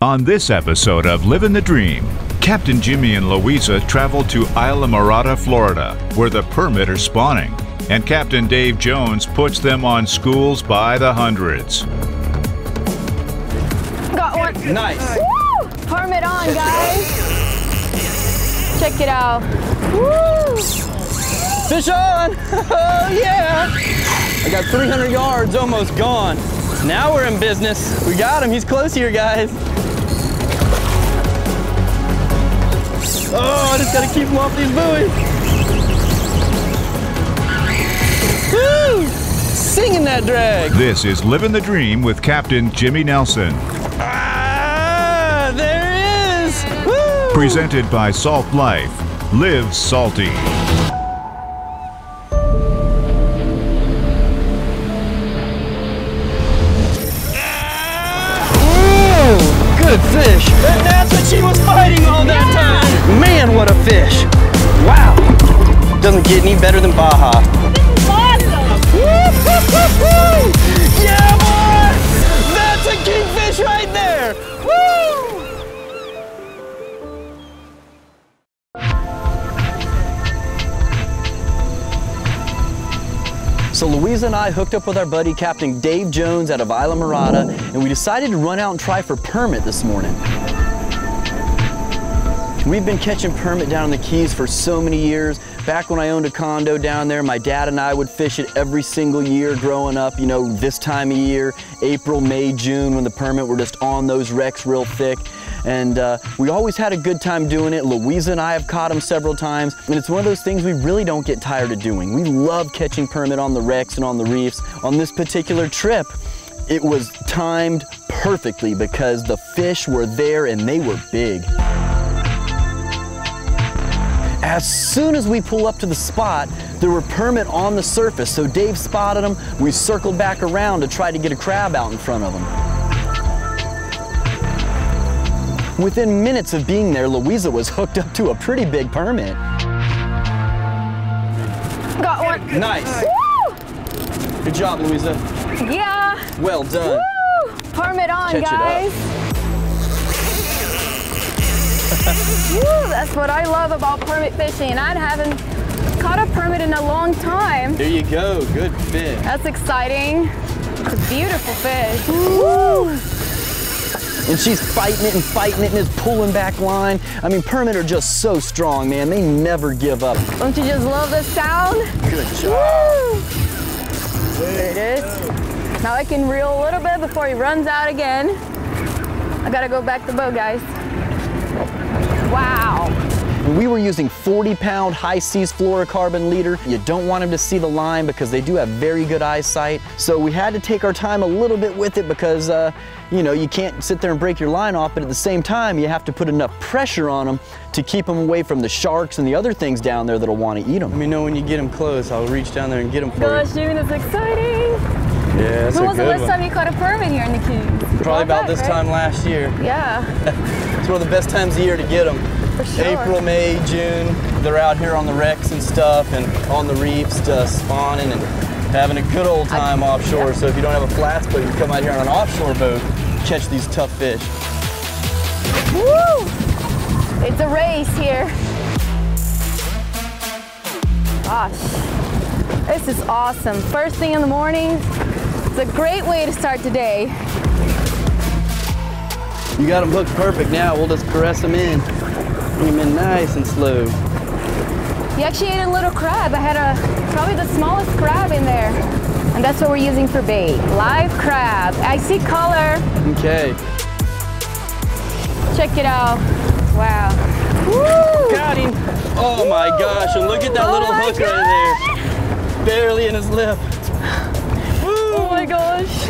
On this episode of Livin' the Dream, Captain Jimmy and Louisa travel to Isla Mirada, Florida, where the permit are spawning, and Captain Dave Jones puts them on schools by the hundreds. Got one. Nice. Woo! Permit on, guys. Check it out. Woo! Fish on! Oh yeah! I got 300 yards, almost gone. Now we're in business. We got him, he's close here, guys. Oh, I just gotta keep him off these buoys. Woo! Singing that drag. This is Livin' the Dream with Captain Jimmy Nelson. Ah, there he is! Woo! Presented by Salt Life. Live salty. Good fish. That's what she was fighting all that time. Man, what a fish. Wow. Doesn't get any better than Baja. Yeah, boy. That's a kingfish right there. Woo! So Louisa and I hooked up with our buddy Captain Dave Jones out of Isla Mirada, and we decided to run out and try for permit this morning. We've been catching permit down in the Keys for so many years. Back when I owned a condo down there, my dad and I would fish it every single year growing up, you know, this time of year, April, May, June, when the permit were just on those wrecks real thick. And we always had a good time doing it. Louisa and I have caught them several times, and it's one of those things we really don't get tired of doing. We love catching permit on the wrecks and on the reefs. On this particular trip, it was timed perfectly because the fish were there and they were big. As soon as we pull up to the spot, there were permit on the surface, so Dave spotted them. We circled back around to try to get a crab out in front of them. Within minutes of being there, Louisa was hooked up to a pretty big permit. Got one. Nice. Woo! Good job, Louisa. Yeah. Well done. Woo! Permit on, Catch guys. Woo, that's what I love about permit fishing. I haven't caught a permit in a long time. There you go. Good fish. That's exciting. It's a beautiful fish. Woo! And she's fighting it and it's pulling back line. I mean, permit are just so strong, man. They never give up. Don't you just love the sound? Good job. Woo! There it is. Now I can reel a little bit before he runs out again. I gotta go back to the boat, guys. Wow. And we were using 40-pound high seas fluorocarbon leader. You don't want them to see the line because they do have very good eyesight. So we had to take our time a little bit with it because, you know, you can't sit there and break your line off, but at the same time, you have to put enough pressure on them to keep them away from the sharks and the other things down there that'll want to eat them. Let me know when you get them close. I'll reach down there and get them for Gosh, Jimmy, that's exciting. Yeah, that's When was the last one. time you caught a permit here in the Keys? Probably about this time last year. Yeah. It's one of the best times of year to get them. For sure. April, May, June, they're out here on the wrecks and stuff and on the reefs spawning and having a good old time offshore. Yeah. So if you don't have a flats boat, you can come out here on an offshore boat, catch these tough fish. Woo! It's a race here. Gosh, this is awesome. First thing in the morning, it's a great way to start the day. You got them hooked perfect now. We'll just caress them in. Bring them in nice and slow. You actually ate a little crab. I had probably the smallest crab in there. And that's what we're using for bait. Live crab. I see color. Okay. Check it out. Wow. Woo! Got him. Oh my gosh, and look at that little hook right there. Barely in his lip. Woo! Oh my gosh.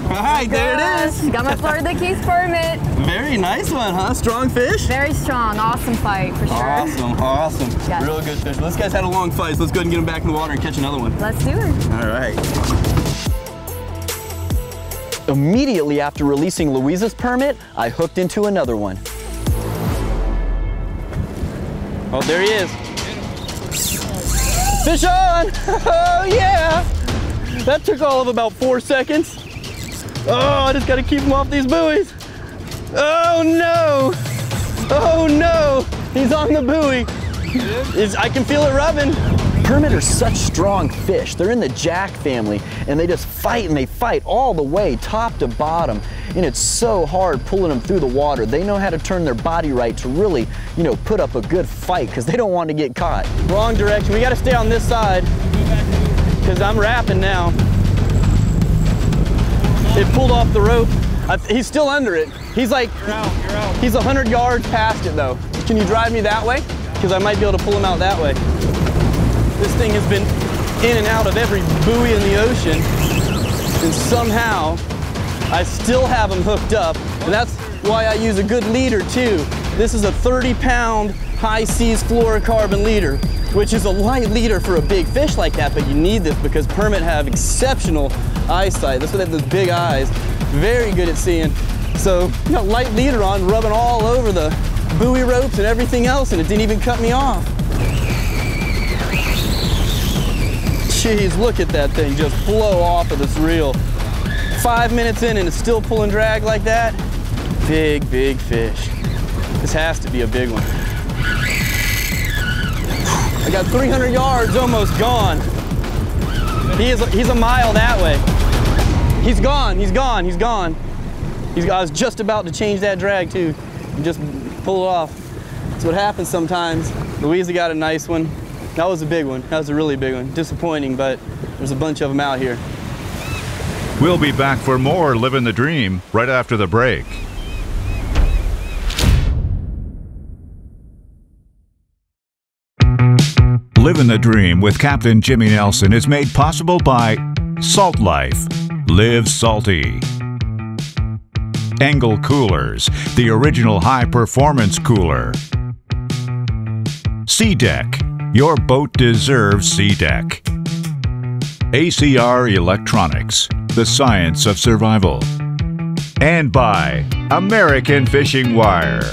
All right, there it is. Got my Florida Keys permit. Very nice one, huh? Strong fish? Very strong. Awesome fight, for sure. Awesome. Yes. Real good fish. This guy's had a long fight, so let's go ahead and get him back in the water and catch another one. Let's do it. All right. Immediately after releasing Louisa's permit, I hooked into another one. Oh, there he is. Fish on! Oh, yeah! That took all of about 4 seconds. Oh, I just gotta keep him off these buoys. Oh no! Oh no! He's on the buoy. I can feel it rubbing. Permit are such strong fish. They're in the jack family, and they just fight and they fight all the way, top to bottom. And it's so hard pulling them through the water. They know how to turn their body right to really, put up a good fight because they don't want to get caught. Wrong direction. We got to stay on this side because I'm wrapping now. It pulled off the rope. He's still under it. He's like, you're out. He's 100 yards past it though. Can you drive me that way? Because I might be able to pull him out that way. This thing has been in and out of every buoy in the ocean, and somehow I still have him hooked up, and that's why I use a good leader too. This is a 30-pound high seas fluorocarbon leader, which is a light leader for a big fish like that, but you need this because permit have exceptional eyesight. That's why they have those big eyes, very good at seeing. So, light leader on, rubbing all over the buoy ropes and everything else, and it didn't even cut me off. Jeez, look at that thing just blow off of this reel. 5 minutes in and it's still pulling drag like that. Big, big fish. This has to be a big one. I got 300 yards almost gone. He's a mile that way. He's gone, he's gone, he's gone. I was just about to change that drag too. And just pull it off. That's what happens sometimes. Louisa got a nice one. That was a big one. That was a really big one. Disappointing, but there's a bunch of them out here. We'll be back for more Livin' the Dream right after the break. Livin' the Dream with Captain Jimmy Nelson is made possible by Salt Life. Live salty. Engel Coolers, the original high-performance cooler. Sea-Deck. Your boat deserves Sea-Deck. ACR Electronics, the science of survival. And by American Fishing Wire.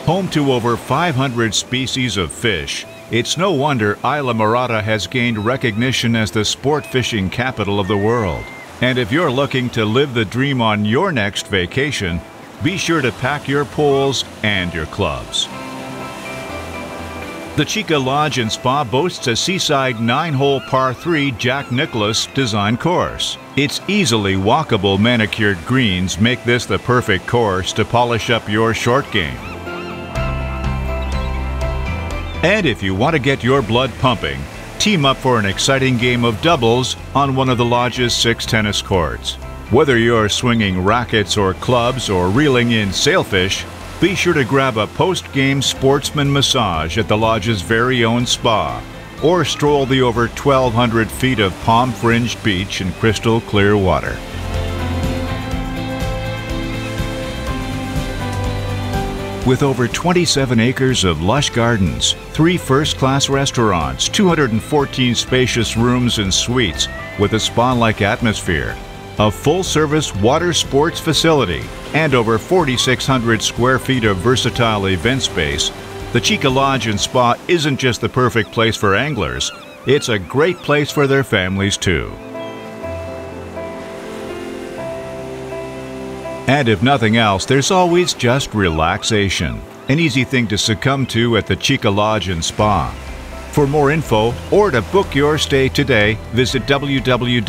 Home to over 500 species of fish, it's no wonder Islamorada has gained recognition as the sport fishing capital of the world. And if you're looking to live the dream on your next vacation, be sure to pack your poles and your clubs. The Chica Lodge and Spa boasts a seaside 9-hole par 3 Jack Nicklaus design course. Its easily walkable manicured greens make this the perfect course to polish up your short game. And if you want to get your blood pumping, team up for an exciting game of doubles on one of the lodge's 6 tennis courts. Whether you're swinging rackets or clubs or reeling in sailfish, be sure to grab a post-game sportsman massage at the lodge's very own spa, or stroll the over 1,200 feet of palm-fringed beach in crystal clear water. With over 27 acres of lush gardens, 3 first-class restaurants, 214 spacious rooms and suites with a spa-like atmosphere, a full-service water sports facility, and over 4,600 square feet of versatile event space, the Chica Lodge and Spa isn't just the perfect place for anglers, it's a great place for their families too. And if nothing else, there's always just relaxation, an easy thing to succumb to at the Chica Lodge and Spa. For more info or to book your stay today, visit www.chica.com.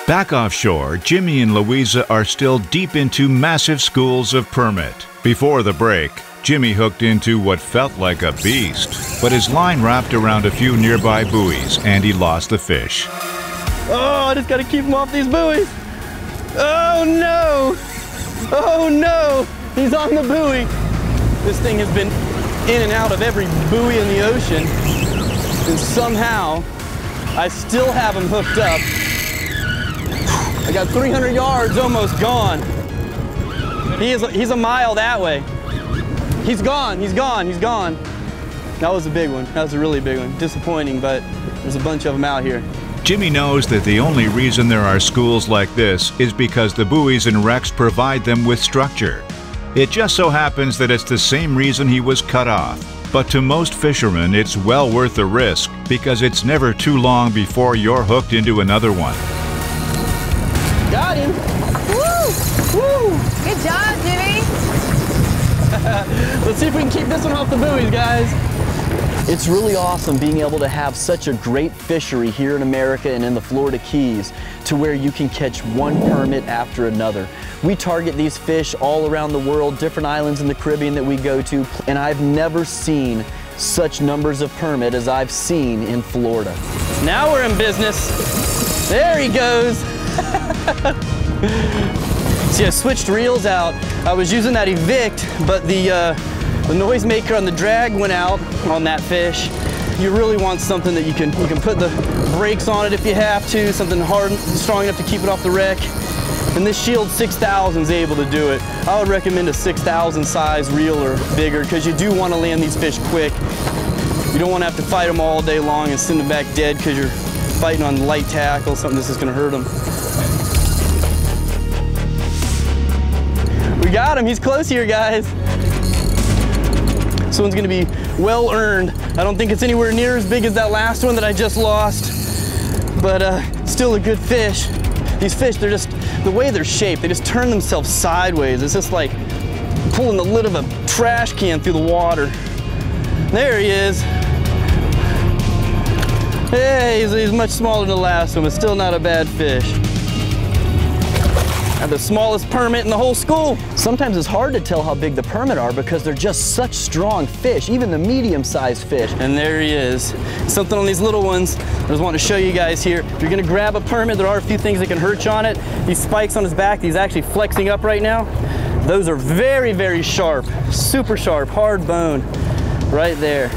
Back offshore, Jimmy and Louisa are still deep into massive schools of permit. Before the break, Jimmy hooked into what felt like a beast, but his line wrapped around a few nearby buoys and he lost the fish. Oh, I just gotta keep him off these buoys. Oh no! Oh no! He's on the buoy. This thing has been in and out of every buoy in the ocean, and somehow I still have him hooked up. I got 300 yards almost gone. He's a mile that way. He's gone, he's gone, he's gone. That was a big one. That was a really big one. Disappointing, but there's a bunch of them out here. Jimmy knows that the only reason there are schools like this is because the buoys and wrecks provide them with structure. It just so happens that it's the same reason he was cut off. But to most fishermen, it's well worth the risk because it's never too long before you're hooked into another one. Got him! Woo! Woo! Good job, Jimmy! Let's see if we can keep this one off the buoys, guys. It's really awesome being able to have such a great fishery here in America and in the Florida Keys to where you can catch one permit after another. We target these fish all around the world, different islands in the Caribbean that we go to, and I've never seen such numbers of permit as I've seen in Florida. Now we're in business. There he goes. See, I switched reels out. I was using that Evict, but the noisemaker on the drag went out on that fish. You really want something that you can put the brakes on it if you have to, something hard, strong enough to keep it off the wreck. And this Shield 6000 is able to do it. I would recommend a 6000 size reel or bigger because you do want to land these fish quick. You don't want to have to fight them all day long and send them back dead because you're fighting on light tackle, something that's just going to hurt them. We got him, he's close here, guys. This one's gonna be well earned. I don't think it's anywhere near as big as that last one that I just lost, but still a good fish. These fish, they're just, the way they're shaped, they just turn themselves sideways. It's just like pulling the lid of a trash can through the water. There he is. Hey, he's much smaller than the last one, but still not a bad fish. I have the smallest permit in the whole school. Sometimes it's hard to tell how big the permit are because they're just such strong fish, even the medium-sized fish. And there he is. Something on these little ones I just want to show you guys here. If you're gonna grab a permit, there are a few things that can hurt you on it. These spikes on his back, he's actually flexing up right now. Those are very, very sharp, super sharp, hard bone right there.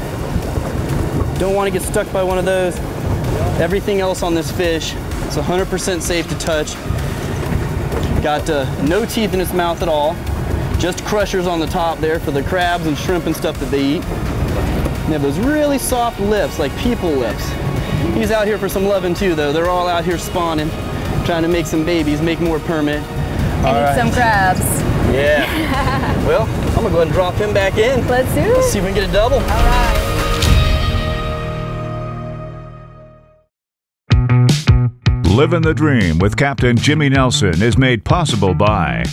Don't want to get stuck by one of those. Everything else on this fish, it's 100% safe to touch. Got no teeth in its mouth at all. Just crushers on the top there for the crabs and shrimp and stuff that they eat. They have those really soft lips, like people lips. He's out here for some loving too, though. They're all out here spawning, trying to make some babies, make more permit. I need some crabs. Yeah. Well, I'm gonna go ahead and drop him back in. Let's do it. Let's see if we can get a double. All right. Livin' the Dream with Captain Jimmy Nelson is made possible by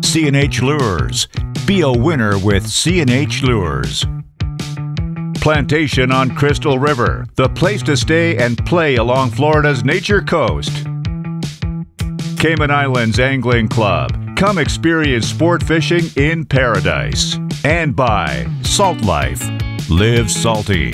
C&H Lures. Be a winner with C&H Lures. Plantation on Crystal River, the place to stay and play along Florida's nature coast. Cayman Islands Angling Club. Come experience sport fishing in paradise. And by Salt Life. Live salty.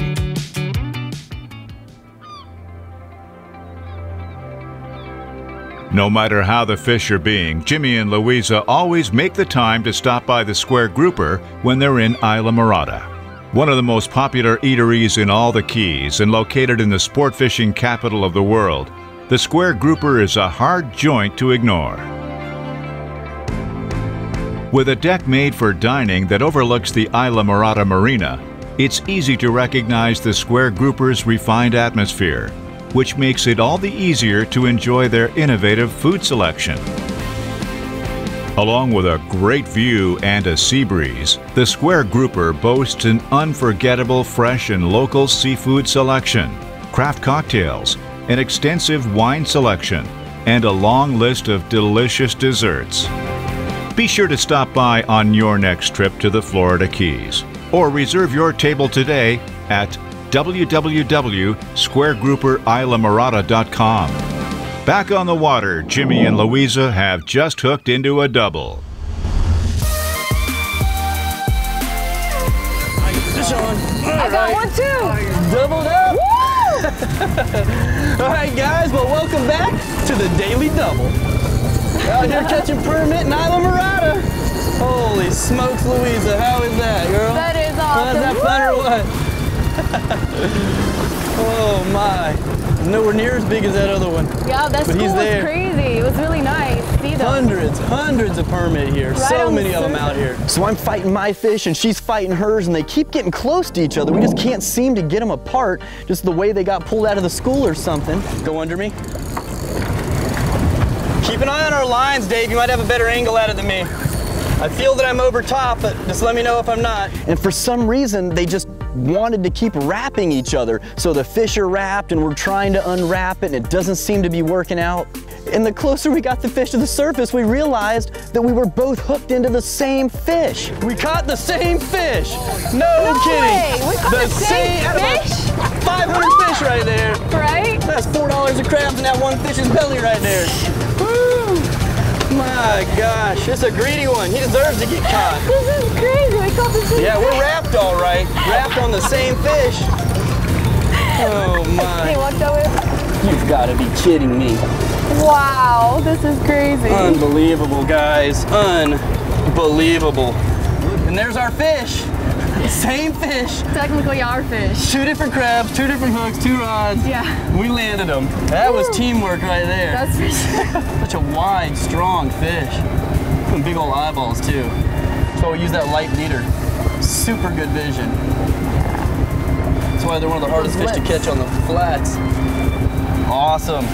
No matter how the fish are being, Jimmy and Louisa always make the time to stop by the Square Grouper when they're in Isla Morada. One of the most popular eateries in all the Keys and located in the sport fishing capital of the world, the Square Grouper is a hard joint to ignore. With a deck made for dining that overlooks the Isla Morada Marina, it's easy to recognize the Square Grouper's refined atmosphere, which makes it all the easier to enjoy their innovative food selection. Along with a great view and a sea breeze, the Square Grouper boasts an unforgettable fresh and local seafood selection, craft cocktails, an extensive wine selection, and a long list of delicious desserts. Be sure to stop by on your next trip to the Florida Keys, or reserve your table today at www.squaregrouperislamorada.com. Back on the water, Jimmy and Louisa have just hooked into a double. I got one too. Doubled up. All right, guys. Well, welcome back to the Daily Double. Out here catching permit in Isla Morada. Holy smokes, Louisa! How is that, girl? That is awesome. Is that fun or what? Oh my! Nowhere near as big as that other one. Yeah, that school was crazy. It was really nice to see them. Hundreds of permit here. Right, so many of them out here. So I'm fighting my fish and she's fighting hers, and they keep getting close to each other. We just can't seem to get them apart, just the way they got pulled out of the school or something. Go under me. Keep an eye on our lines, Dave. You might have a better angle at it than me. I feel that I'm over top, but just let me know if I'm not. And for some reason, they just wanted to keep wrapping each other. So the fish are wrapped and we're trying to unwrap it and it doesn't seem to be working out. And the closer we got the fish to the surface, we realized that we were both hooked into the same fish. We caught the same fish. No kidding. Way. We caught the same fish? 500 fish right there. Right? That's $4 of crabs in that one fish's belly right there. Woo! My gosh, it's a greedy one. He deserves to get caught. This is crazy. We caught the same fish. Yeah, we're wrapped all right. Wrapped on the same fish. Oh my. He walked over. You've got to be kidding me. Wow, this is crazy. Unbelievable, guys. Unbelievable. And there's our fish. Same fish. Technically our fish. 2 different crabs, 2 different hooks, 2 rods. Yeah. We landed them. That was teamwork right there. That's for sure. Such a wide, strong fish. And big old eyeballs too. That's why we use that light leader. Super good vision. That's why they're one of the hardest fish to catch on the flats. Awesome.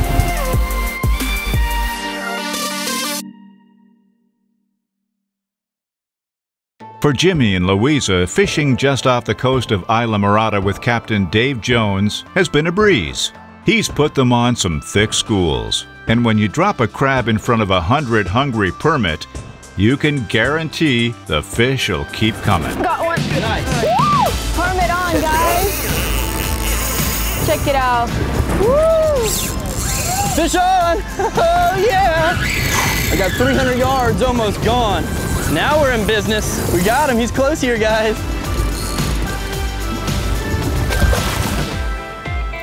For Jimmy and Louisa, fishing just off the coast of Isla Mirada with Captain Dave Jones has been a breeze. He's put them on some thick schools, and when you drop a crab in front of 100 hungry permit, you can guarantee the fish will keep coming. Got one. Nice. Woo! Permit on, guys. Check it out. Woo! Fish on! Oh yeah! I got 300 yards, almost gone. Now we're in business. We got him, he's close here, guys.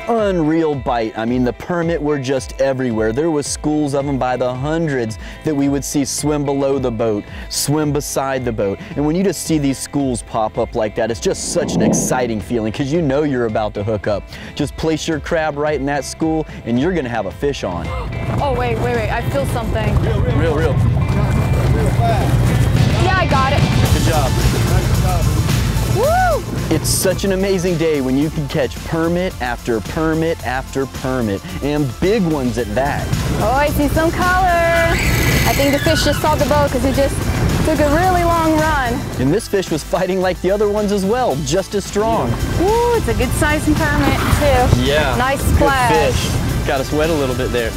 Unreal bite. I mean, the permit were just everywhere. There was schools of them by the hundreds that we would see swim below the boat, swim beside the boat. And when you just see these schools pop up like that, it's just such an exciting feeling because you know you're about to hook up. Just place your crab right in that school and you're gonna have a fish on. Oh, wait. I feel something. Real. Yeah, I got it. Good job. Woo! It's such an amazing day when you can catch permit after permit after permit, and big ones at that. Oh, I see some color. I think the fish just saw the boat because it just took a really long run. And this fish was fighting like the other ones as well, just as strong. Woo, it's a good size permit too. Yeah. Nice splash. Good fish. Got us wet a little bit there.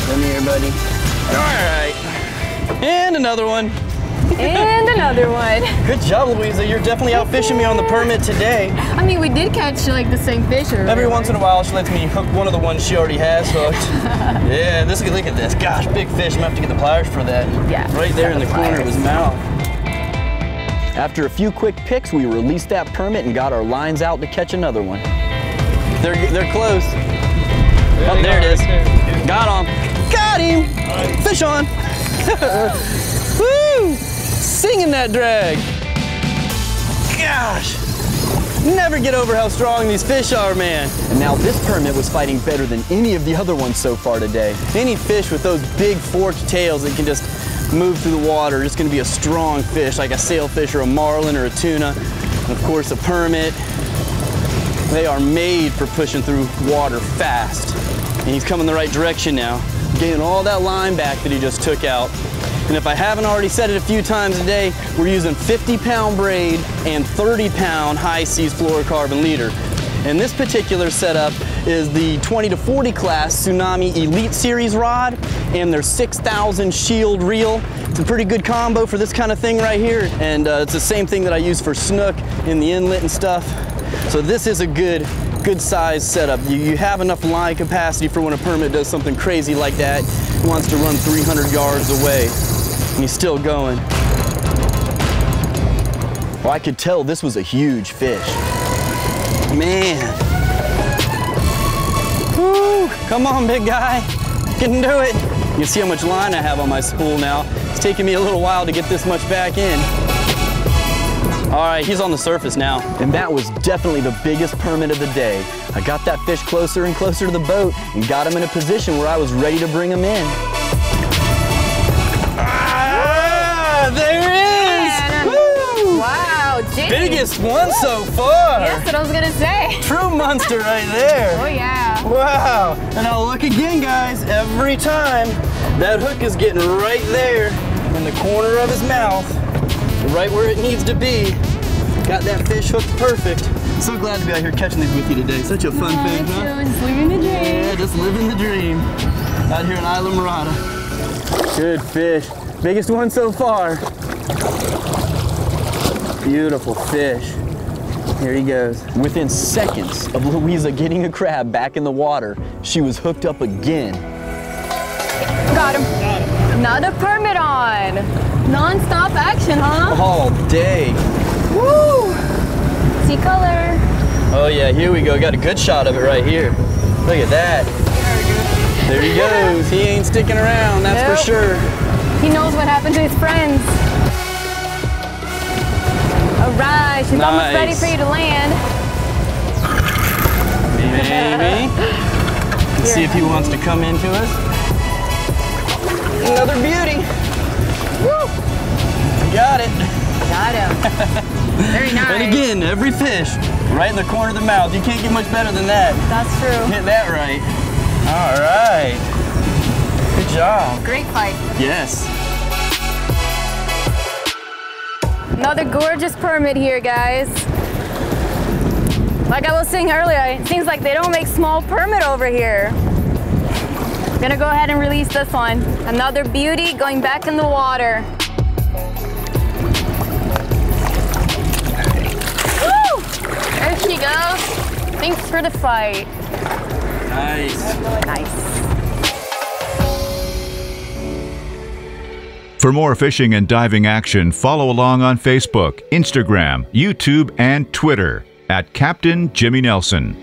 Come here, buddy. All right. And another one. And another one. Good job, Louisa. You're definitely out fishing me on the permit today. I mean, we did catch like the same fish earlier. Every once in a while, she lets me hook one of the ones she already has hooked. Yeah, look at this. Gosh, big fish. I'm gonna have to get the pliers for that. Yeah. Right there in the corner of his mouth. After a few quick picks, we released that permit and got our lines out to catch another one. They're close. Oh, there it is. Got him. Got him. Fish on. Woo! Singing that drag. Gosh. Never get over how strong these fish are, man. And now this permit was fighting better than any of the other ones so far today. Any fish with those big forked tails that can just move through the water is going to be a strong fish, like a sailfish or a marlin or a tuna. And of course, a permit. They are made for pushing through water fast. And he's coming the right direction now, getting all that line back that he just took out. And if I haven't already said it a few times a day, we're using 50-pound braid and 30-pound high seas fluorocarbon leader. And this particular setup is the 20 to 40 class Tsunami Elite Series rod and their 6,000 shield reel. It's a pretty good combo for this kind of thing right here. And it's the same thing that I use for snook in the inlet and stuff. So this is a good size setup. You have enough line capacity for when a permit does something crazy like that. He wants to run 300 yards away, and he's still going. Well, I could tell this was a huge fish. Man. Woo, come on, big guy. You can do it. You can see how much line I have on my spool now. It's taking me a little while to get this much back in. All right, he's on the surface now. And that was definitely the biggest permit of the day. I got that fish closer and closer to the boat and got him in a position where I was ready to bring him in. Ah, there it is! Woo! Wow, Jimmy. Biggest one so far. That's what I was gonna say. True monster right there. Oh yeah. Wow. And now look again, guys. Every time that hook is getting right there in the corner of his mouth, right where it needs to be. Got that fish hooked perfect. So glad to be out here catching these with you today. Such a fun thing, huh? Just living the dream. Yeah, just living the dream. Out here in Isla Mirada. Good fish. Biggest one so far. Beautiful fish. Here he goes. Within seconds of Louisa getting a crab back in the water, she was hooked up again. Got him. Another permit on. Non-stop action, huh? All day. Woo! See color. Oh yeah, here we go. Got a good shot of it right here. Look at that. There he goes. He ain't sticking around, that's for sure. He knows what happened to his friends. All right, she's almost ready for you to land. Maybe. Let's see if he wants to come into us. Another beauty. Woo! Got it. Got him. Very nice. And again, every fish right in the corner of the mouth. You can't get much better than that. That's true. Hit that right. All right. Good job. Great fight. Yes. Another gorgeous permit here, guys. Like I was saying earlier, it seems like they don't make small permit over here. Gonna go ahead and release this one. Another beauty going back in the water. Woo! There she goes. Thanks for the fight. Nice. Nice. For more fishing and diving action, follow along on Facebook, Instagram, YouTube, and Twitter at Captain Jimmy Nelson.